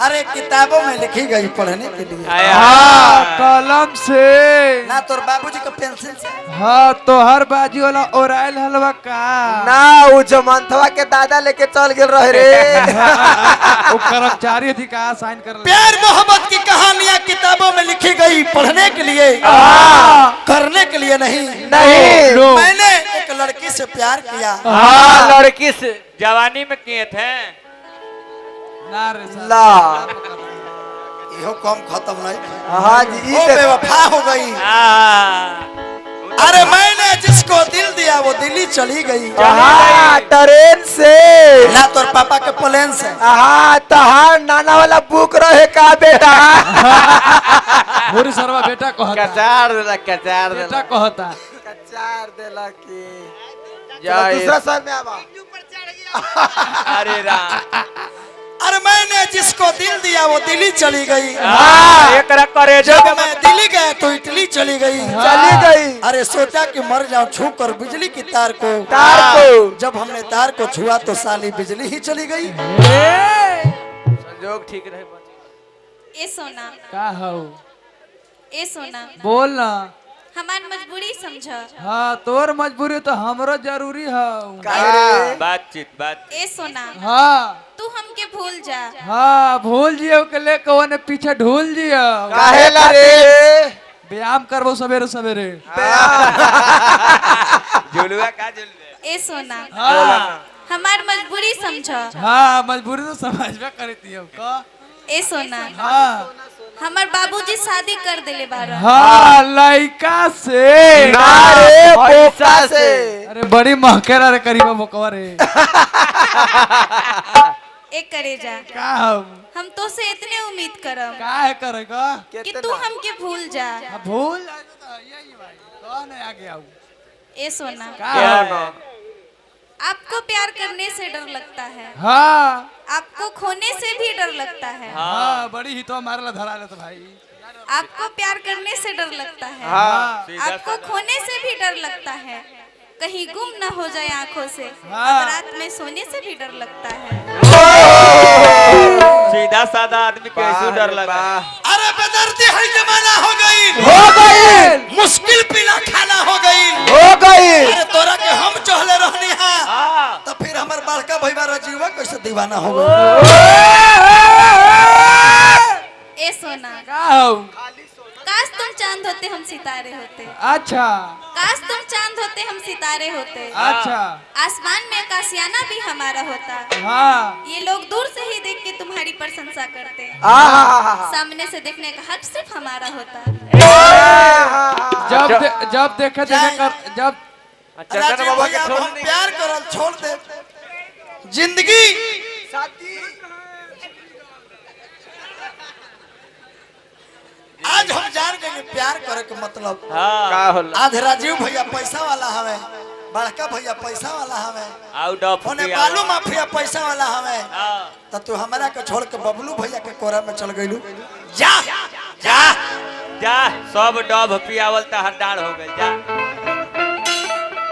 अरे किताबों में लिखी गई पढ़ने के लिए। हाँ कलम से ना तोर बाबूजी का पेंसिल से। हाँ तो हर बाजी वाला ओराइल हलवा का ना वो जमंथवा के दादा लेके चल गेल रहे रे। वो कर्मचारी थी कहा साइन कर प्यार मोहब्बत की कहानियां किताबों में लिखी गई पढ़ने के लिए, करने के लिए नहीं। नहीं मैंने एक लड़की से प्यार किया। हाँ लड़की से जवानी में किए थे ना रे साहब। ला इहो कम खत्म नहीं। हाँ जी वो बेवफा हो गई। अरे मैंने जिसको दिल दिया वो दिल्ली चली गई। हाँ ट्रेन से ना तोर पापा के प्लेन से। हाँ तहार नाना वाला बुक रहे का बेटा। मोरी सरवा बेटा कहता कचार देला कचार बेटा कहता कचार देला की जय दूसरा सर में आवा। अरे राम अरे मैंने जिसको दिल दिया वो दिल्ली चली गई। एक करे जब मैं दिल्ली गया तो इटली चली गई। चली गई अरे सोचा कि मर जाऊं छू कर बिजली की तार को। जब हमने तार को छुआ तो साली बिजली ही चली गई। संजोग ठीक रहे। ए सोना का हो ए सोना बोल ना। हमार मजबूरी समझ। हाँ तोर मजबूरी तो हमरो जरूरी है। बात ए सोना हाँ तू हमके भूल जा। हाँ भूल जियो के ले कौन पीछे ढूल जियो। काहे ला रे व्यायाम करबो सवेरे सवेरे। झुलुआ का झुलुआ ए सोना हाँ हमार मजबूरी समझ। हाँ मजबूरी तो समझबे करती है का। ए सोना हाँ हमार बाबूजी शादी कर देले बारन। हाँ लड़का से ना रे पोपा से। अरे बड़ी महकेरा रे करीबा मोकवा रे। ए करे जा का हम तो से इतने उम्मीद करम का है करेगा कि तू हमके भूल जा। भूल जाए तो यही भाई कौन है आगे आऊ। ए सोना का है? आपको प्यार करने से डर लगता है, हाँ आपको खोने से भी डर लगता है। हाँ बड़ी ही तो हमारे ला धरा लेता भाई। आपको प्यार करने से डर लगता है, हाँ आपको खोने से भी डर लगता है, कहीं गुम न हो जाए आंखों से, हाँ। रात में सोने से भी डर लगता है। सीधा साधा आदमी कैसे डर लगा। अरे बेदर्दी है जमाना हो हो गई मुश्किल पीला खाना हो गई। अरे तोरा के हम चहले रहनी है तो फिर हमार बड़का भईवा रजीवा कैसे दीवाना हो गई। ए सोना काश तुम चांद होते हम सितारे होते। अच्छा काश तुम चांद होते हम सितारे होते। अच्छा आसमान में आकाशियाना भी हमारा होता। हाँ ये लोग दूर से ही देख के तुम्हारी प्रशंसा करते, सामने से देखने का हक सिर्फ हमारा होता। जब देखे कर जब राजीव बाबा भैया के अब हम प्यार करल छोड़ दे जिंदगी आज हम जान गए प्यार करे के मतलब आज राजीव भैया पैसा वाला हवे, बड़का भैया पैसा वाला हवे, आउट ऑफ ओने बालू माफिया पैसा वाला हवे। तो तू हमरा के छोड़ के बबलू भैया के कोरा में चल गइलू। जा जा जा सब डब पियावल त हड्डाड़ हो गइल। जा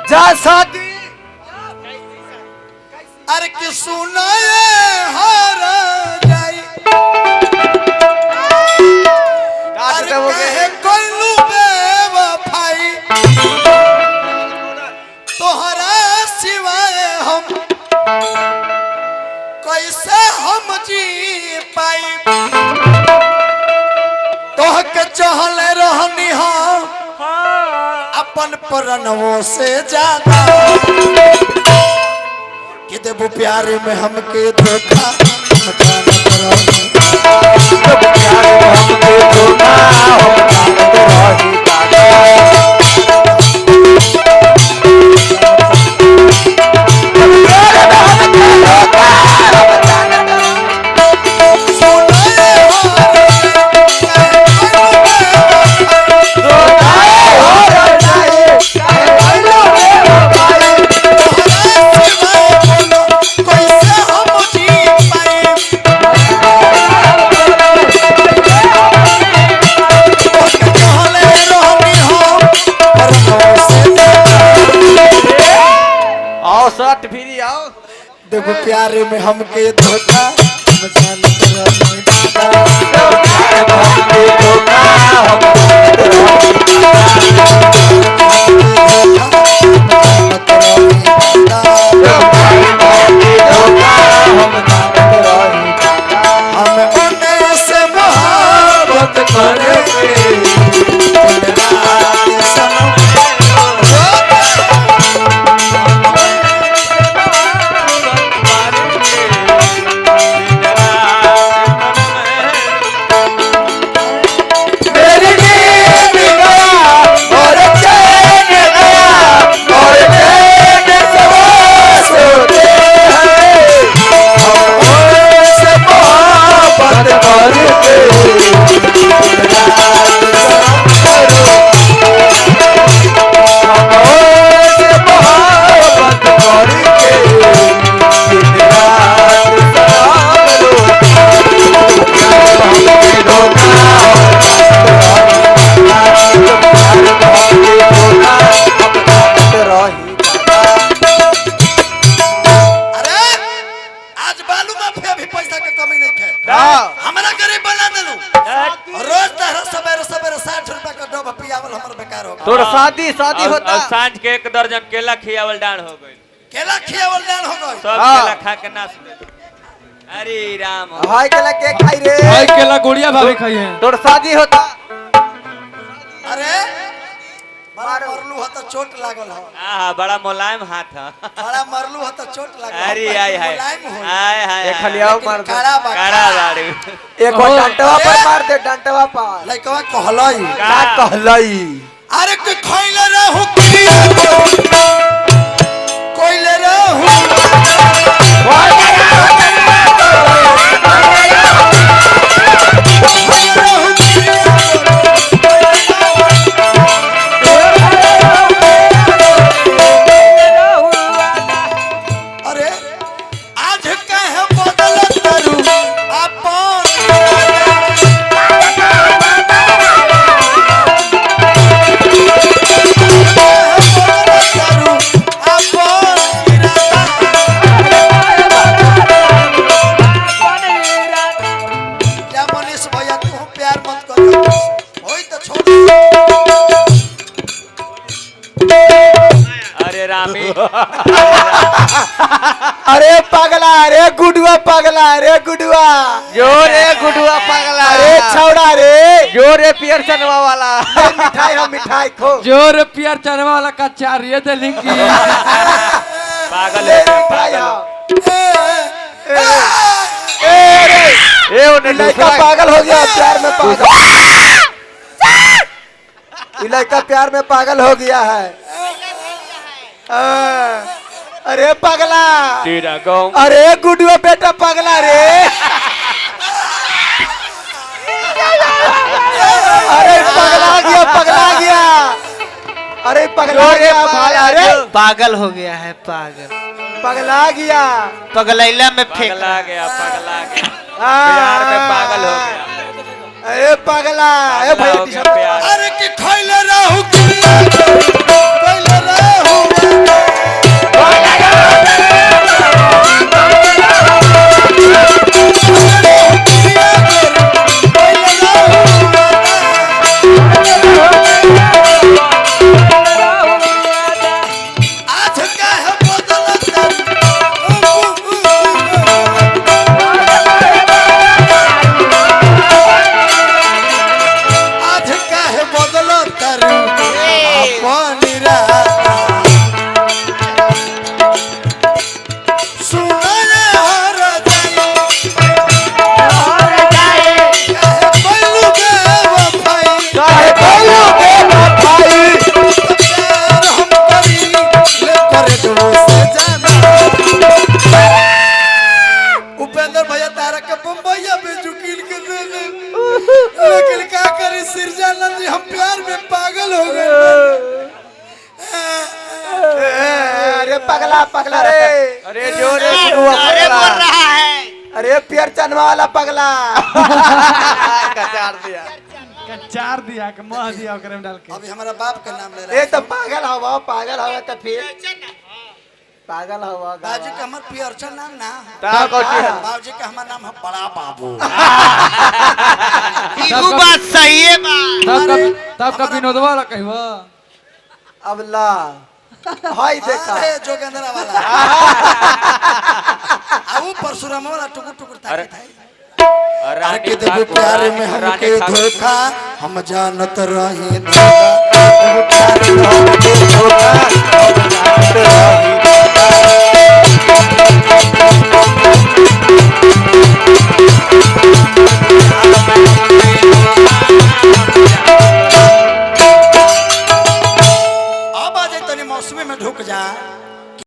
जा शादी अरे कि सुनाए हर जाई अरे कहे कोइलू बेवफाई तोहरा सिवाय हम कैसे हम जी पाई। तोह के चहल रहनी हम अपन प्रणवों से ज्यादा कि देबू प्यारे में हमके धोखा देखो प्यारे में हमके धोखा तोर शादी होता। और सांझ के 1 दर्जन केला खियावल डांड हो गई। केला खियावल डाल हो गई। सब केला खा के नाच ले। अरे राम हाय केला के खाई रे। भाई केला गुड़िया भाभी खाई है। तोर शादी होता। अरे बड़ा मरलू हो तो चोट लागल हो। हां बड़ा मुलायम हाथ है। बड़ा मरलू हो तो चोट लागल। अरे हाय हाय हाय हाय एक खलियाओ मार दे। काड़ा दारू एक डंटवा पर मार दे डंटवा पर। लइकवा कहलई का कहलई अरे कोई खइले रहू कोइले रहू अरे आज कहे बदल करू अपन क्या मनीष भैया तू प्यार मत कर होई तो छोड़। अरे रामी अरे पगला रे गुडुआ पगला रे गुडुआ जोरे गुडुआ पगला अरे छौड़ा रे जोरे पियर चनवा वाला मिठाई हम मिठाई खो जोर पियर चरवा वाला का चार ये दे लिंकी पागल है पागल ए वो लड़का पागल हो गया प्यार में पागल ये लड़का प्यार में पागल हो गया है। अरे पगला तेरा गांव अरे गुडुआ बेटा पगला रे अरे पगला गया अरे पगला गया भाई अरे पागल हो गया है पागल पगला गया पगलैला में फेंक पगला गया प्यार में पागल हो गया। अरे पगला ए पागल हो भाई गया प्यार अरे कि खइले रहू कोइले रहू आज कहे बदल आज कहे बदल करू अपन इरादा सुन रे हर जाए कहे बोलू बेवफाई काहे बोलो बेवफाई प्यार हम करी ले करे दो से जाना। उपेंद्र भैया तारा के बम्बैया में जुकील के दे दे लेकिन क्या करी सिरजानंद जी हम प्यार में पागल हो गए। अरे पगला रे अरे जोरे गुडुआ पगला अरे पियर चनवा वाला पगला कचार दिया चार दिया के मह दिया ओकरे में डाल के अभी हमारा बाप का नाम ले रहा ए तो पागल हवा तो फिर पागल हवा बाबूजी का हमार पियरचन नाम ना ता कोची है बाबूजी का हमार नाम है बड़ा बाबू। ई बात सही है बा तब तब का विनोदवा वाला कहवा अब ला हाय देखा अरे जोगेंद्र वाला अब परशुराम वाला टुकुर टुकुर ताकत है अरे के देखो प्यार में हमके धोखा हम जानत रहे धोखा